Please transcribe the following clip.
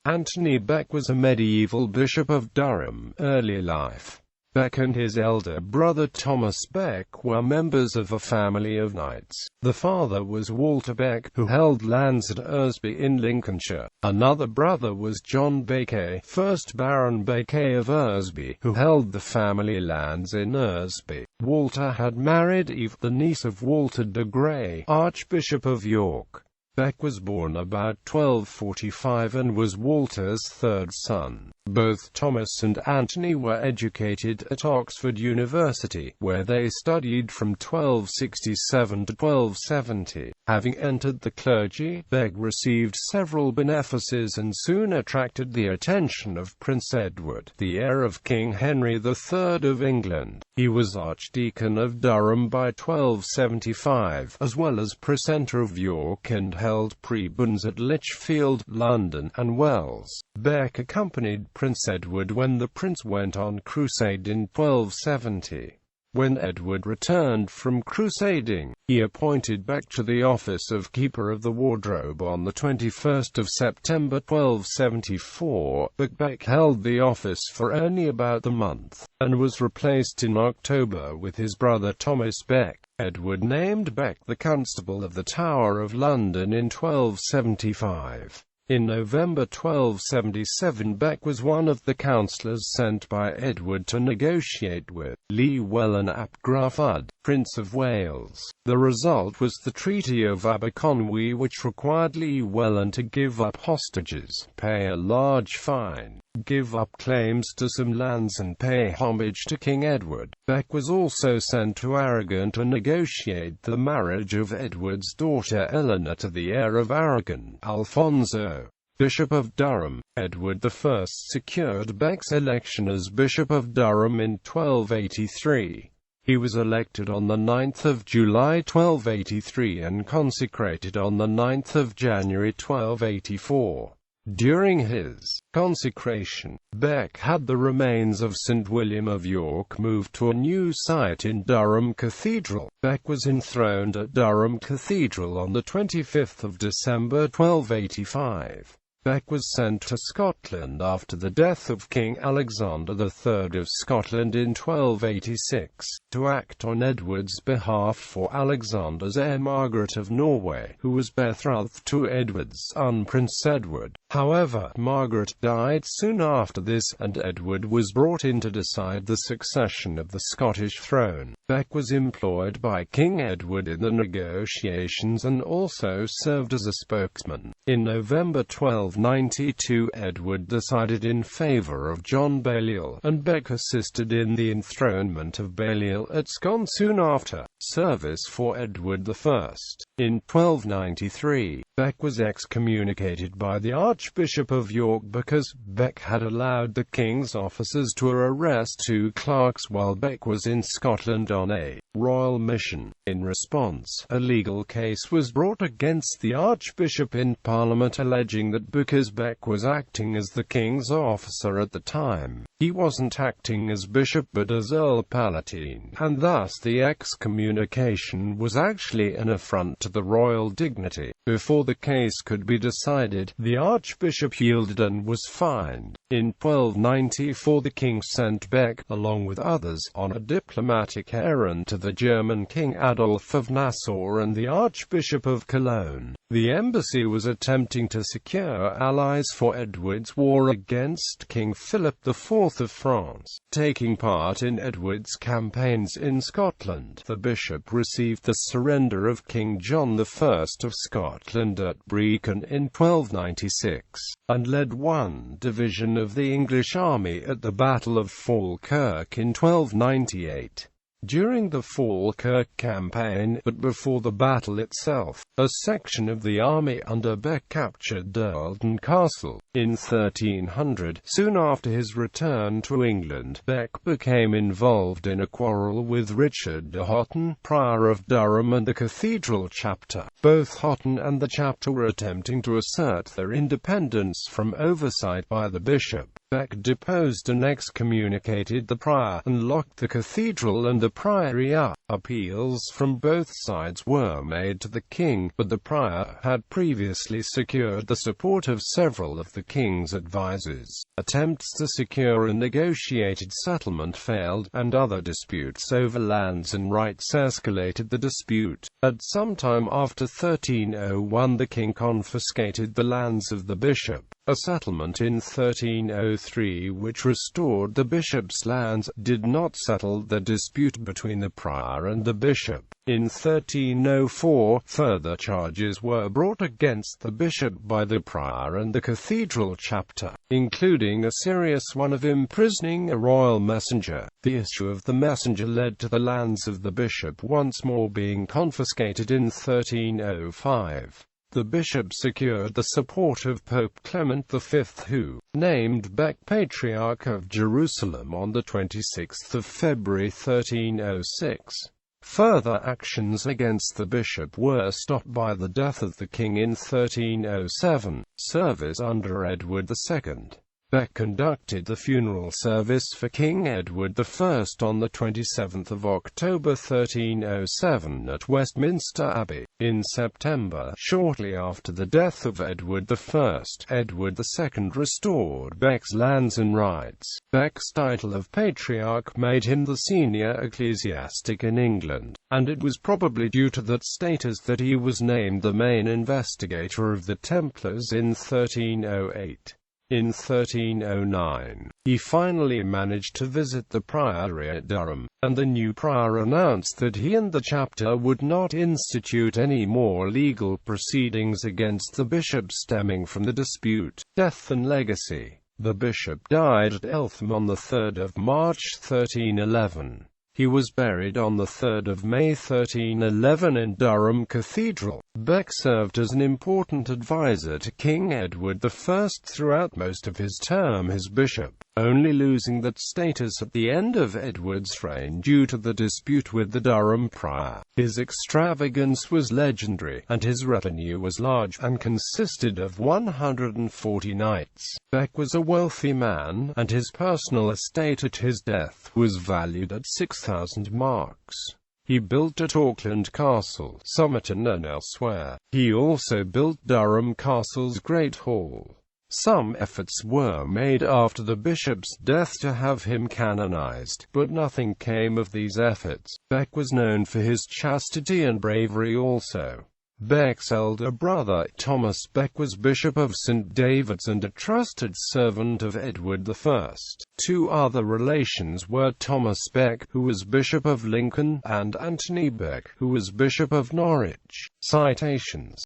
Antony Bek was a medieval bishop of Durham. Early life. Bek and his elder brother Thomas Bek were members of a family of knights. The father was Walter Bek, who held lands at Eresby in Lincolnshire. Another brother was John Bek, 1st Baron Bek of Eresby, who held the family lands in Eresby. Walter had married Eve, the niece of Walter de Grey, Archbishop of York. Bek was born about 1245 and was Walter's third son. Both Thomas and Antony were educated at Oxford University, where they studied from 1267 to 1270. Having entered the clergy, Bek received several benefices and soon attracted the attention of Prince Edward, the heir of King Henry III of England. He was Archdeacon of Durham by 1275, as well as Precentor of York, and held prebends at Lichfield, London, and Wells. Bek accompanied Prince Edward when the prince went on crusade in 1270. When Edward returned from crusading, he appointed Bek to the office of Keeper of the Wardrobe on the 21st of September 1274, but Bek held the office for only about a month, and was replaced in October with his brother Thomas Bek. Edward named Bek the Constable of the Tower of London in 1275. In November 1277, Bek was one of the councillors sent by Edward to negotiate with Llywelyn ap Gruffudd, Prince of Wales. The result was the Treaty of Aberconwy, which required Llywelyn to give up hostages, pay a large fine, give up claims to some lands and pay homage to King Edward. Bek was also sent to Aragon to negotiate the marriage of Edward's daughter Eleanor to the heir of Aragon, Alfonso, Bishop of Durham. Edward I secured Bek's election as Bishop of Durham in 1283. He was elected on the 9th of July 1283 and consecrated on the 9th of January 1284. During his consecration, Bek had the remains of St. William of York moved to a new site in Durham Cathedral. Bek was enthroned at Durham Cathedral on the 25th of December 1285. Bek was sent to Scotland after the death of King Alexander III of Scotland in 1286, to act on Edward's behalf for Alexander's heir Margaret of Norway, who was betrothed to Edward's son Prince Edward. However, Margaret died soon after this, and Edward was brought in to decide the succession of the Scottish throne. Bek was employed by King Edward in the negotiations and also served as a spokesman. In November 1292, Edward decided in favour of John Balliol, and Bek assisted in the enthronement of Balliol at Scone soon after. Service for Edward I. In 1293, Bek was excommunicated by the Archbishop of York because Bek had allowed the king's officers to arrest two clerks while Bek was in Scotland on a royal mission. In response, a legal case was brought against the Archbishop in Parliament alleging that because Bek was acting as the king's officer at the time, he wasn't acting as bishop but as Earl Palatine, and thus the excommunication was actually an affront to the royal dignity. Before the case could be decided, the Archbishop yielded and was fined. In 1294 the king sent Bek, along with others, on a diplomatic errand to the German King Adolf of Nassau and the Archbishop of Cologne. The embassy was attempting to secure allies for Edward's war against King Philip IV of France. Taking part in Edward's campaigns in Scotland, the bishop received the surrender of King John I of Scotland at Brecon in 1296, and led one division of the English army at the Battle of Falkirk in 1298. During the Falkirk campaign, but before the battle itself, a section of the army under Bek captured Durham Castle. In 1300, soon after his return to England, Bek became involved in a quarrel with Richard de Houghton, prior of Durham, and the cathedral chapter. Both Houghton and the chapter were attempting to assert their independence from oversight by the bishop. Bek deposed and excommunicated the prior, and locked the cathedral and the priory up. Appeals from both sides were made to the king, but the prior had previously secured the support of several of the king's advisers. Attempts to secure a negotiated settlement failed, and other disputes over lands and rights escalated the dispute. At some time after 1301 the king confiscated the lands of the bishop. A settlement in 1303 which restored the bishop's lands did not settle the dispute between the prior and the bishop. In 1304, further charges were brought against the bishop by the prior and the cathedral chapter, including a serious one of imprisoning a royal messenger. The issue of the messenger led to the lands of the bishop once more being confiscated in 1305. The bishop secured the support of Pope Clement V, who named Bek Patriarch of Jerusalem on 26 February 1306. Further actions against the bishop were stopped by the death of the king in 1307. Service under Edward II. Bek conducted the funeral service for King Edward I on 27 October 1307 at Westminster Abbey. In September, shortly after the death of Edward I, Edward II restored Bek's lands and rights. Bek's title of Patriarch made him the senior ecclesiastic in England, and it was probably due to that status that he was named the main investigator of the Templars in 1308. In 1309, he finally managed to visit the priory at Durham, and the new prior announced that he and the chapter would not institute any more legal proceedings against the bishop stemming from the dispute. Death and legacy. The bishop died at Eltham on 3 March 1311. He was buried on 3 May 1311 in Durham Cathedral. Bek served as an important advisor to King Edward I throughout most of his term as bishop, only losing that status at the end of Edward's reign due to the dispute with the Durham prior. His extravagance was legendary, and his retinue was large, and consisted of 140 knights. Bek was a wealthy man, and his personal estate at his death was valued at 6,000 marks. He built at Auckland Castle, Somerton and elsewhere. He also built Durham Castle's Great Hall. Some efforts were made after the bishop's death to have him canonized, but nothing came of these efforts. Bek was known for his chastity and bravery also. Bek's elder brother, Thomas Bek, was Bishop of St. David's and a trusted servant of Edward I. Two other relations were Thomas Bek, who was Bishop of Lincoln, and Antony Bek, who was Bishop of Norwich. Citations